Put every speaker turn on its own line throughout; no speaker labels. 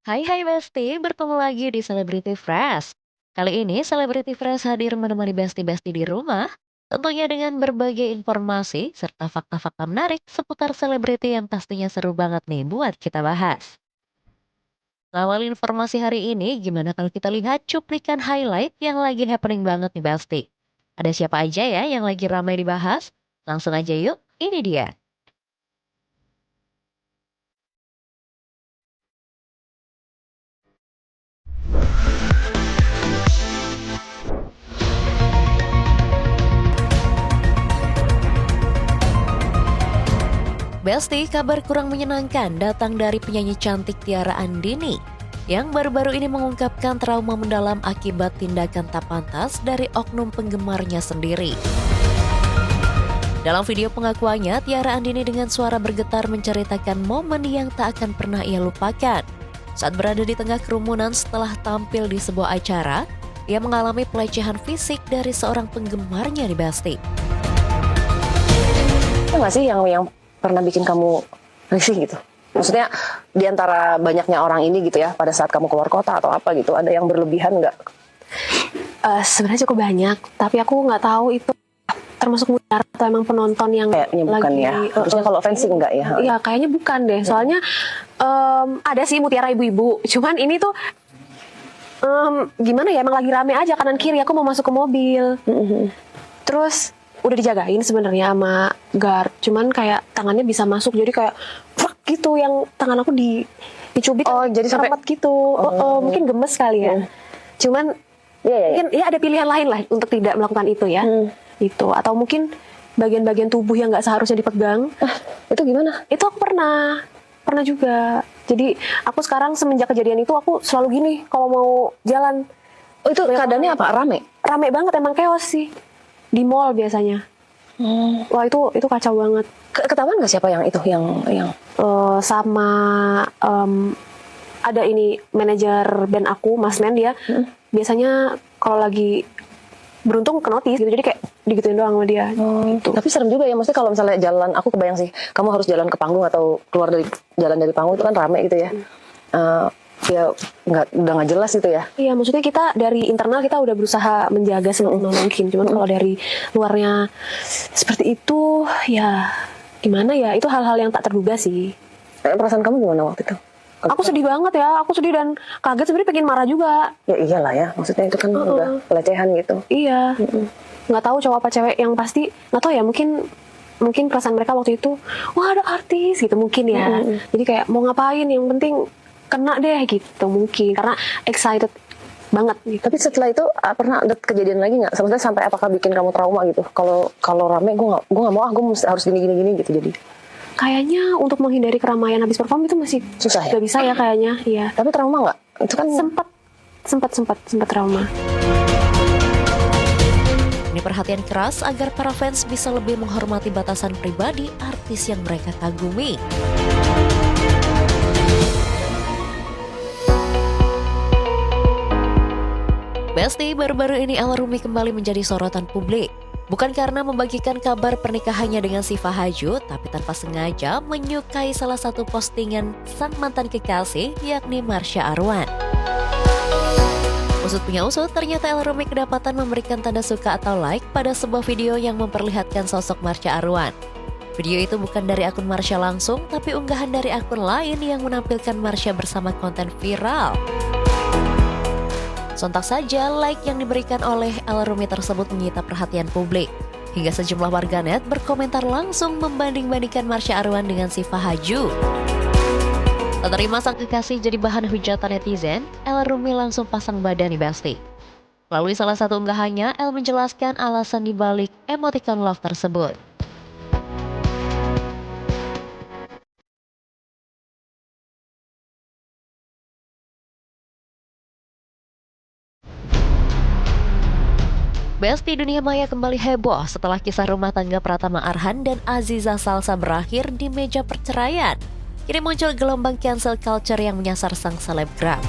Hai Besti, bertemu lagi di Celebrity Fresh. Kali ini Celebrity Fresh hadir menemani Besti-Besti di rumah, tentunya dengan berbagai informasi serta fakta-fakta menarik seputar selebriti yang pastinya seru banget nih buat kita bahas. Awal informasi hari ini, gimana kalau kita lihat cuplikan highlight yang lagi happening banget nih Besti? Ada siapa aja ya yang lagi ramai dibahas? Langsung aja yuk, ini dia. Besti, kabar kurang menyenangkan datang dari penyanyi cantik Tiara Andini yang baru-baru ini mengungkapkan trauma mendalam akibat tindakan tak pantas dari oknum penggemarnya sendiri. Dalam video pengakuannya, Tiara Andini dengan suara bergetar menceritakan momen yang tak akan pernah ia lupakan. Saat berada di tengah kerumunan setelah tampil di sebuah acara, ia mengalami pelecehan fisik dari seorang penggemarnya di Besti.
Itu nggak sih yang pernah bikin kamu risih gitu? Maksudnya di antara banyaknya orang ini gitu ya, pada saat kamu keluar kota atau apa gitu, ada yang berlebihan nggak?
Sebenarnya cukup banyak, tapi aku nggak tahu itu termasuk mutiara atau emang penonton yang
Kayaknya bukan
lagi.
ya. Harusnya kalau fans sih enggak ya.
Iya, kayaknya bukan deh. Soalnya ada sih mutiara ibu-ibu. Cuman ini tuh gimana ya? Emang lagi rame aja kanan kiri. Aku mau masuk ke mobil. Terus udah dijagain sebenarnya sama guard. Cuman kayak tangannya bisa masuk. Jadi kayak frak gitu yang tangan aku dicubit.
Oh, jadi sampai
rapat gitu. Mungkin gemes kali ya. Cuman
Iya.
mungkin ya ada pilihan lain lah untuk tidak melakukan itu ya. Itu atau mungkin bagian-bagian tubuh yang nggak seharusnya dipegang.
Itu gimana?
Itu aku pernah juga. Jadi aku sekarang semenjak kejadian itu aku selalu gini kalau mau jalan.
Oh, itu keadaannya apa?
Rame banget, emang chaos sih di mall biasanya. Wah, itu kacau banget.
Ketahuan nggak siapa yang itu yang
Sama ada ini manajer band aku, Mas Men, dia biasanya kalau lagi beruntung ke notis gitu, jadi kayak digituin doang sama dia. Gitu.
Tapi serem juga ya, maksudnya kalau misalnya jalan, aku kebayang sih, kamu harus jalan ke panggung atau keluar dari jalan dari panggung itu kan rame gitu ya. Ya udah nggak jelas itu ya.
Iya, maksudnya kita dari internal kita udah berusaha menjaga semaksimal mungkin. Cuman kalau dari luarnya seperti itu, ya gimana ya? Itu hal-hal yang tak terduga sih.
Perasaan kamu gimana waktu itu?
Aku sedih banget ya. Aku sedih dan kaget, sebenarnya pengen marah juga.
Ya iyalah ya, maksudnya itu kan udah pelecehan gitu.
Iya. Nggak tahu cowok apa cewek, yang pasti nggak tahu ya, mungkin perasaan mereka waktu itu, wah ada artis gitu mungkin ya. Jadi kayak mau ngapain, yang penting kena deh gitu mungkin, karena excited banget gitu.
Tapi setelah itu pernah ada kejadian lagi nggak? Sebenarnya sampai apakah bikin kamu trauma gitu? Kalau rame gue nggak mau, gue harus gini gitu jadi.
Kayaknya untuk menghindari keramaian habis perform itu masih
Susah ya?
nggak bisa ya kayaknya. Iya.
Tapi trauma nggak? Itu kan
Sempat trauma.
Ini perhatian keras agar para fans bisa lebih menghormati batasan pribadi artis yang mereka kagumi. Besti, baru-baru ini Ella Rumi kembali menjadi sorotan publik. Bukan karena membagikan kabar pernikahannya dengan si Fahaju, tapi tanpa sengaja menyukai salah satu postingan sang mantan kekasih, yakni Marsha Arwan. Usut punya usut, ternyata Ella Rumi kedapatan memberikan tanda suka atau like pada sebuah video yang memperlihatkan sosok Marsha Arwan. Video itu bukan dari akun Marsha langsung, tapi unggahan dari akun lain yang menampilkan Marsha bersama konten viral. Sontak saja like yang diberikan oleh Ella Rumi tersebut menyita perhatian publik. Hingga sejumlah warganet berkomentar langsung membanding-bandingkan Marsha Arwan dengan si Fahaju. Tak terima sang kekasih jadi bahan hujatan netizen, Ella Rumi langsung pasang badan di Besti. Melalui salah satu unggahannya, Elle menjelaskan alasan dibalik emoticon love tersebut. Besti, dunia maya kembali heboh setelah kisah rumah tangga Pratama Arhan dan Aziza Salsa berakhir di meja perceraian. Kini muncul gelombang cancel culture yang menyasar sang selebgram.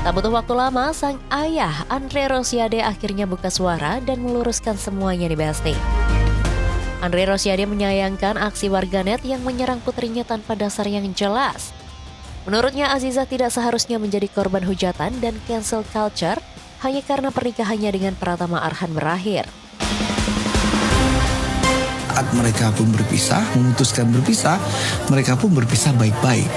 Tak butuh waktu lama, sang ayah Andre Rosiade akhirnya buka suara dan meluruskan semuanya di Besti. Andre Rosiade menyayangkan aksi warganet yang menyerang putrinya tanpa dasar yang jelas. Menurutnya, Aziza tidak seharusnya menjadi korban hujatan dan cancel culture hanya karena pernikahannya dengan Pratama Arhan berakhir.
Saat mereka pun berpisah, memutuskan berpisah, mereka pun berpisah baik-baik.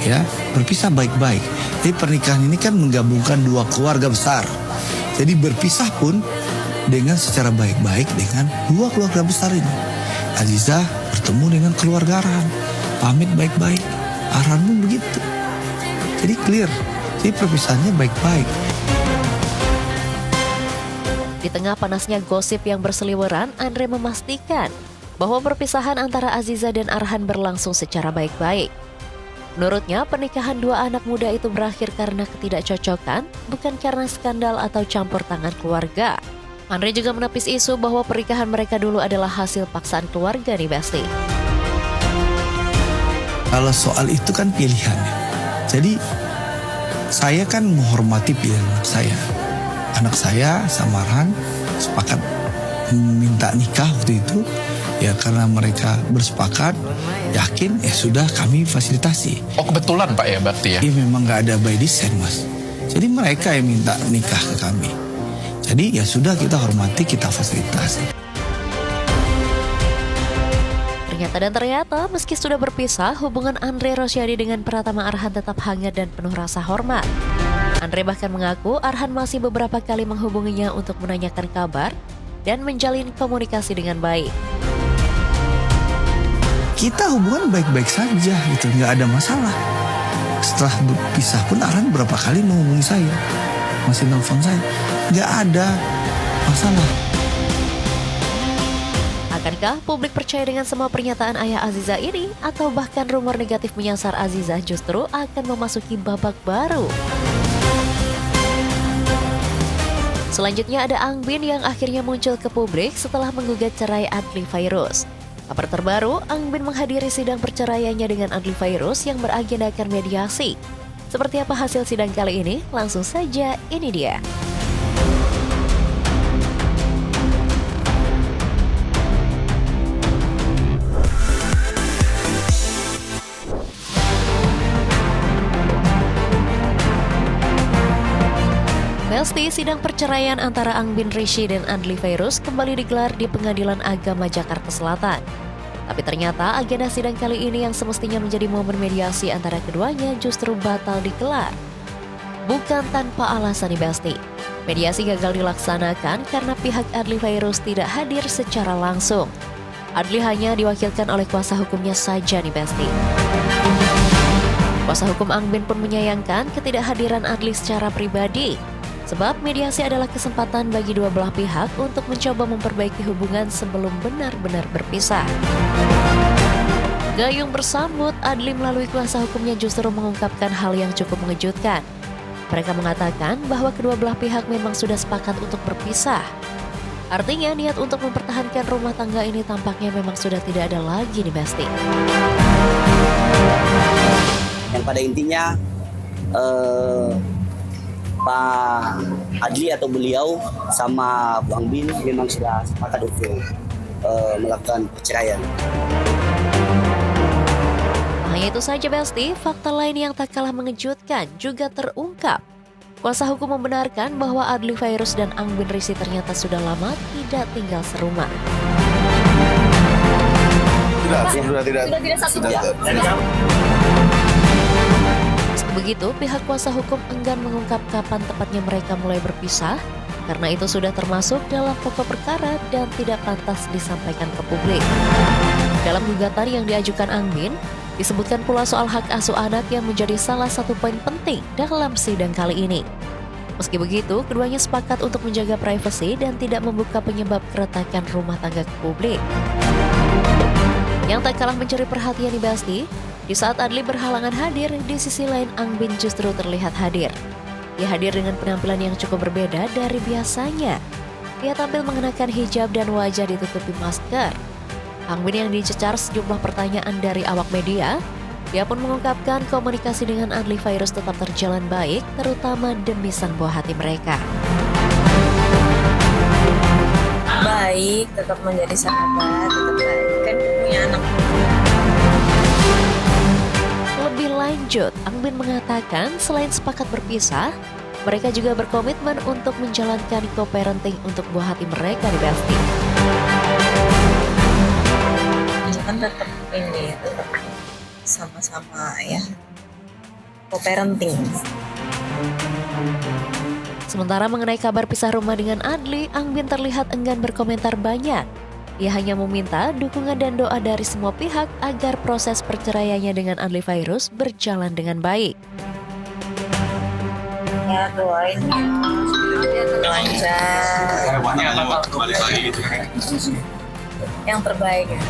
Ya, berpisah baik-baik. Jadi pernikahan ini kan menggabungkan dua keluarga besar. Jadi berpisah pun dengan secara baik-baik dengan dua keluarga besar ini. Aziza bertemu dengan keluarga Arhan, pamit baik-baik. Arhan pun begitu. Jadi clear. Jadi perpisahannya baik-baik.
Di tengah panasnya gosip yang berseliweran, Andre memastikan bahwa perpisahan antara Aziza dan Arhan berlangsung secara baik-baik. Menurutnya, pernikahan dua anak muda itu berakhir karena ketidakcocokan, bukan karena skandal atau campur tangan keluarga. Andre juga menepis isu bahwa pernikahan mereka dulu adalah hasil paksaan keluarga nih, Besti.
Kalau soal itu kan pilihan. Jadi saya kan menghormati pilihan anak saya. Anak saya sama Arhan sepakat minta nikah waktu itu. Ya karena mereka bersepakat, yakin ya sudah kami fasilitasi.
Oh kebetulan Pak ya berarti ya?
Ini memang gak ada by design Mas. Jadi mereka yang minta nikah ke kami. Jadi ya sudah kita hormati, kita fasilitasi.
Ternyata meski sudah berpisah, hubungan Andre Rosiadi dengan Pratama Arhan tetap hangat dan penuh rasa hormat. Andre bahkan mengaku Arhan masih beberapa kali menghubunginya untuk menanyakan kabar dan menjalin komunikasi dengan baik.
Kita hubungan baik-baik saja gitu, nggak ada masalah. Setelah berpisah pun Arhan berapa kali menghubungi saya, masih nelfon saya, nggak ada masalah.
Akankah publik percaya dengan semua pernyataan ayah Aziza ini? Atau bahkan rumor negatif menyasar Aziza justru akan memasuki babak baru? Selanjutnya ada Angbin yang akhirnya muncul ke publik setelah menggugat cerai Adly Fairuz. Kabar terbaru, Angbin menghadiri sidang perceraiannya dengan Adly Fairuz yang beragendakan mediasi. Seperti apa hasil sidang kali ini? Langsung saja, ini dia. Besti, sidang perceraian antara Angbin Rishi dan Adly Fairuz kembali digelar di Pengadilan Agama Jakarta Selatan. Tapi ternyata agenda sidang kali ini yang semestinya menjadi momen mediasi antara keduanya justru batal digelar. Bukan tanpa alasan nih Besti. Mediasi gagal dilaksanakan karena pihak Adly Fairuz tidak hadir secara langsung. Adly hanya diwakilkan oleh kuasa hukumnya saja nih Besti. Kuasa hukum Angbin pun menyayangkan ketidakhadiran Adly secara pribadi. Sebab mediasi adalah kesempatan bagi dua belah pihak untuk mencoba memperbaiki hubungan sebelum benar-benar berpisah. Gayung bersambut, Adly melalui kuasa hukumnya justru mengungkapkan hal yang cukup mengejutkan. Mereka mengatakan bahwa kedua belah pihak memang sudah sepakat untuk berpisah. Artinya niat untuk mempertahankan rumah tangga ini tampaknya memang sudah tidak ada lagi nih Besti.
Yang pada intinya Pak Adly atau beliau sama Bu Angbin memang sudah sepakat untuk melakukan perceraian.
Hanya itu saja Besti, fakta lain yang tak kalah mengejutkan juga terungkap. Kuasa hukum membenarkan bahwa Adly Fairuz dan Angbin Rishi ternyata sudah lama tidak tinggal serumah.
Sudah tidak satu jam.
Begitu, pihak kuasa hukum enggan mengungkap kapan tepatnya mereka mulai berpisah, karena itu sudah termasuk dalam pokok perkara dan tidak pantas disampaikan ke publik. Dalam gugatan yang diajukan Angbin, disebutkan pula soal hak asuh anak yang menjadi salah satu poin penting dalam sidang kali ini. Meski begitu, keduanya sepakat untuk menjaga privasi dan tidak membuka penyebab keretakan rumah tangga ke publik. Yang tak kalah mencuri perhatian nih Basti, di saat Adly berhalangan hadir, di sisi lain Angbin justru terlihat hadir. Dia hadir dengan penampilan yang cukup berbeda dari biasanya. Dia tampil mengenakan hijab dan wajah ditutupi masker. Angbin yang dicecar sejumlah pertanyaan dari awak media, dia pun mengungkapkan komunikasi dengan Adly Fairuz tetap terjalan baik, terutama demi sang buah hati mereka.
Baik, tetap menjadi sahabat, tetap baik. Kan punya anak.
lanjut, Angbin mengatakan selain sepakat berpisah, mereka juga berkomitmen untuk menjalankan co-parenting untuk buah hati mereka di Besti.
Ya kan tetap sama-sama ya. Co-parenting.
Sementara mengenai kabar pisah rumah dengan Adli, Angbin terlihat enggan berkomentar banyak. Ia hanya meminta dukungan dan doa dari semua pihak agar proses perceraiannya dengan Adli Fairuz berjalan dengan baik.
Ya doain lancar. Yang terbaik ya.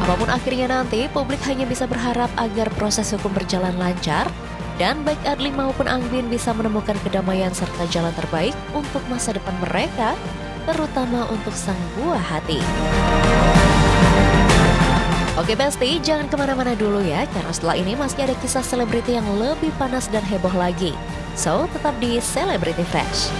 Apapun akhirnya nanti, publik hanya bisa berharap agar proses hukum berjalan lancar dan baik Adli maupun Angbin bisa menemukan kedamaian serta jalan terbaik untuk masa depan mereka, terutama untuk sang buah hati. Oke Besti, jangan kemana-mana dulu ya, karena setelah ini masih ada kisah selebriti yang lebih panas dan heboh lagi. So, tetap di Celebrity Fresh.